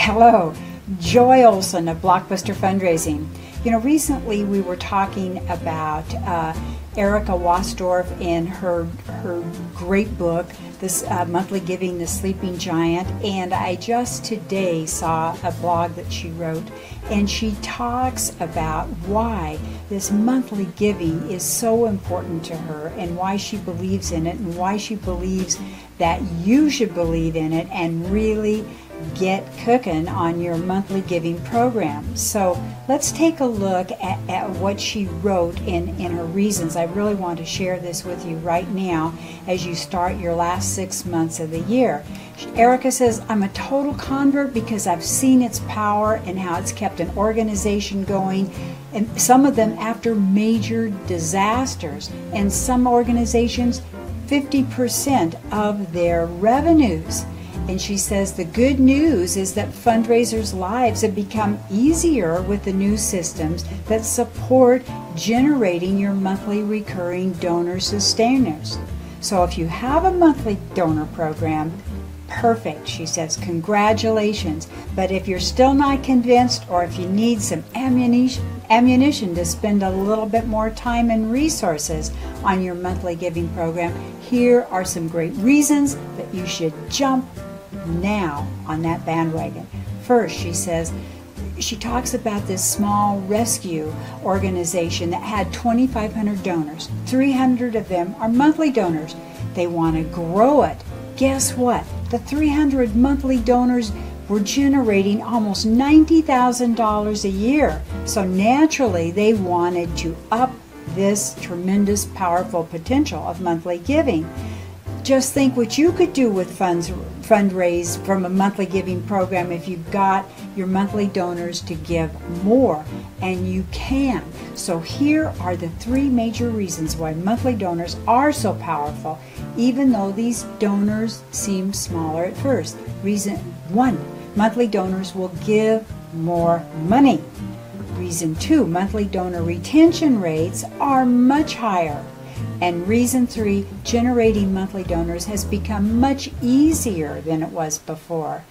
Hello, Joy Olson of Blockbuster Fundraising. You know, recently we were talking about Erica Waasdorph and her great book, this Monthly Giving, The Sleeping Giant, and I just today saw a blog that she wrote, and she talks about why this monthly giving is so important to her and why she believes in it and why she believes that you should believe in it and really get cooking on your monthly giving program. So let's take a look at what she wrote in her reasons. I really want to share this with you right now as you start your last 6 months of the year. Erica says, I'm a total convert because I've seen its power and how it's kept an organization going, and some of them after major disasters, and some organizations 50% of their revenues. And she says the good news is that fundraisers' lives have become easier with the new systems that support generating your monthly recurring donor sustainers. So if you have a monthly donor program, perfect, she says, congratulations. But if you're still not convinced, or if you need some ammunition to spend a little bit more time and resources on your monthly giving program, here are some great reasons that you should jump now on that bandwagon. First, she says, she talks about this small rescue organization that had 2,500 donors. 300 of them are monthly donors. They want to grow it. Guess what? The 300 monthly donors were generating almost $90,000 a year. So naturally, they wanted to up this tremendous, powerful potential of monthly giving. Just think what you could do with fundraise from a monthly giving program if you got your monthly donors to give more, and you can. So here are the 3 major reasons why monthly donors are so powerful, even though these donors seem smaller at first. Reason 1, monthly donors will give more money. Reason 2, monthly donor retention rates are much higher. And reason 3, generating monthly donors has become much easier than it was before.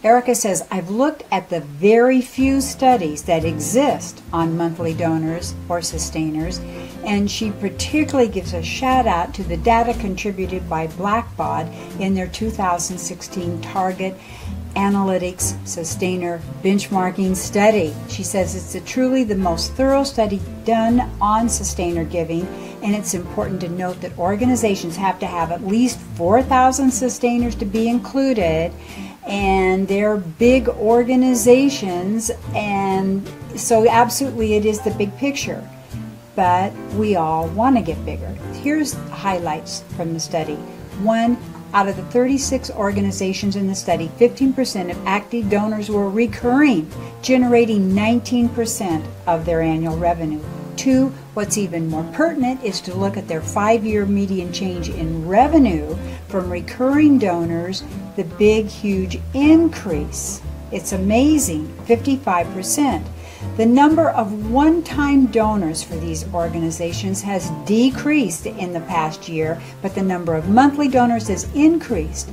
Erica says, I've looked at the very few studies that exist on monthly donors or sustainers, and she particularly gives a shout out to the data contributed by BLACKBAUD in their 2016 Target Analytics Sustainer Benchmarking Study. She says it's truly the most thorough study done on sustainer giving, and it's important to note that organizations have to have at least 4,000 sustainers to be included, and they're big organizations, and so absolutely it is the big picture. But we all want to get bigger. Here's highlights from the study. 1, out of the 36 organizations in the study, 15% of active donors were recurring, generating 19% of their annual revenue. 2, what's even more pertinent is to look at their 5-year median change in revenue from recurring donors, the big, huge increase. It's amazing, 55%. The number of one-time donors for these organizations has decreased in the past year, but the number of monthly donors has increased.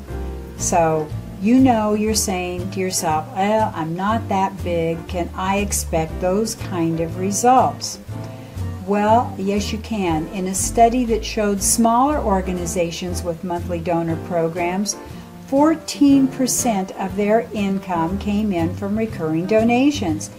So, you know, you're saying to yourself, well, I'm not that big. Can I expect those kind of results? Well, yes, you can. In a study that showed smaller organizations with monthly donor programs, 14% of their income came in from recurring donations.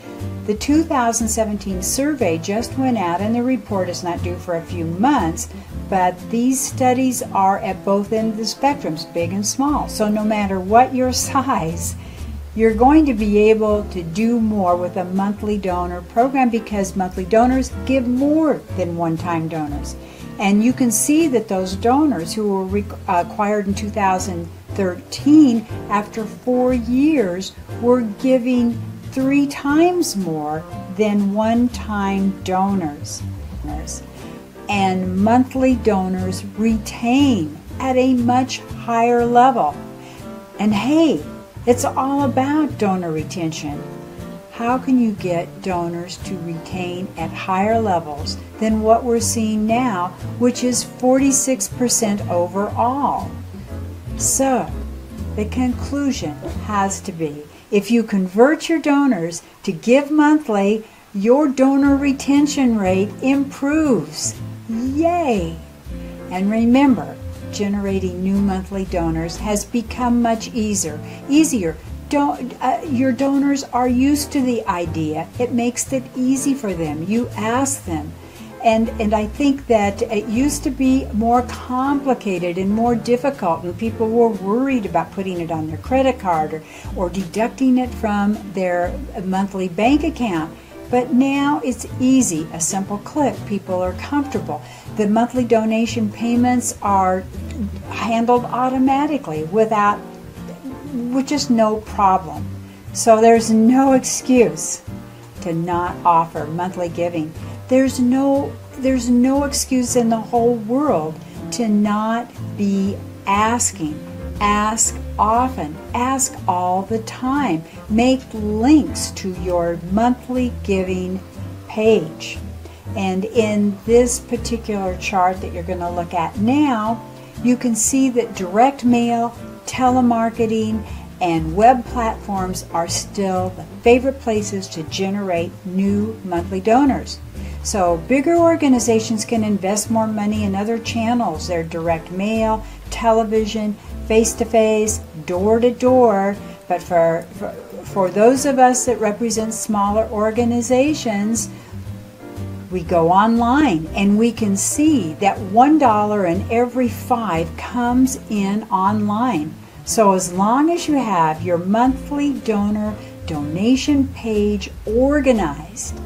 The 2017 survey just went out, and the report is not due for a few months, but these studies are at both ends of the spectrums, big and small. So no matter what your size, you're going to be able to do more with a monthly donor program because monthly donors give more than one-time donors. And you can see that those donors who were acquired in 2013, after 4 years, were giving 3 times more than one-time donors. And monthly donors retain at a much higher level. And hey, it's all about donor retention. How can you get donors to retain at higher levels than what we're seeing now, which is 46% overall? So, the conclusion has to be, If you convert your donors to give monthly, your donor retention rate improves. Yay! And remember, generating new monthly donors has become much easier. Your donors are used to the idea. It makes it easy for them. You ask them. And I think that it used to be more complicated and more difficult, and people were worried about putting it on their credit card or deducting it from their monthly bank account. But now it's easy, a simple click. People are comfortable. The monthly donation payments are handled automatically with just no problem. So there's no excuse to not offer monthly giving. There's no excuse in the whole world to not be asking. Ask often. Ask all the time. Make links to your monthly giving page. And in this particular chart that you're going to look at now, you can see that direct mail, telemarketing, and web platforms are still the favorite places to generate new monthly donors. So bigger organizations can invest more money in other channels. Their direct mail, television, face-to-face, door-to-door. But for those of us that represent smaller organizations, we go online and we can see that $1 in every 5 comes in online. So as long as you have your monthly donor donation page organized,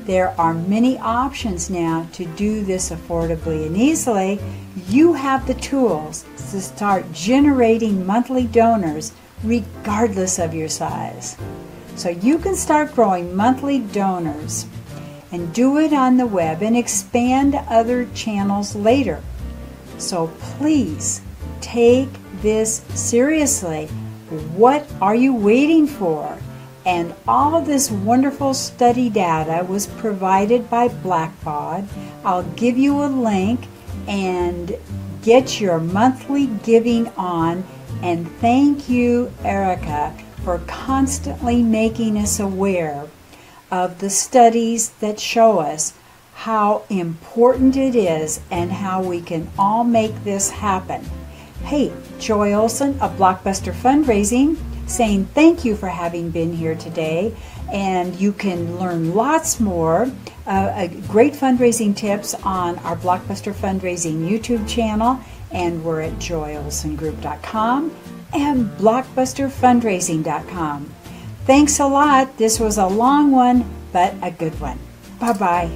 there are many options now to do this affordably and easily. You have the tools to start generating monthly donors regardless of your size. So you can start growing monthly donors and do it on the web and expand other channels later. So please take this seriously. What are you waiting for? And all of this wonderful study data was provided by BLACKBAUD. I'll give you a link and get your monthly giving on. And thank you, Erica, for constantly making us aware of the studies that show us how important it is and how we can all make this happen. Hey, Joy Olson of Blockbuster Fundraising saying thank you for having been here today, and you can learn lots more great fundraising tips on our Blockbuster Fundraising YouTube channel, and we're at joyolsongroup.com and blockbusterfundraising.com. Thanks a lot. This was a long one, but a good one. Bye-bye.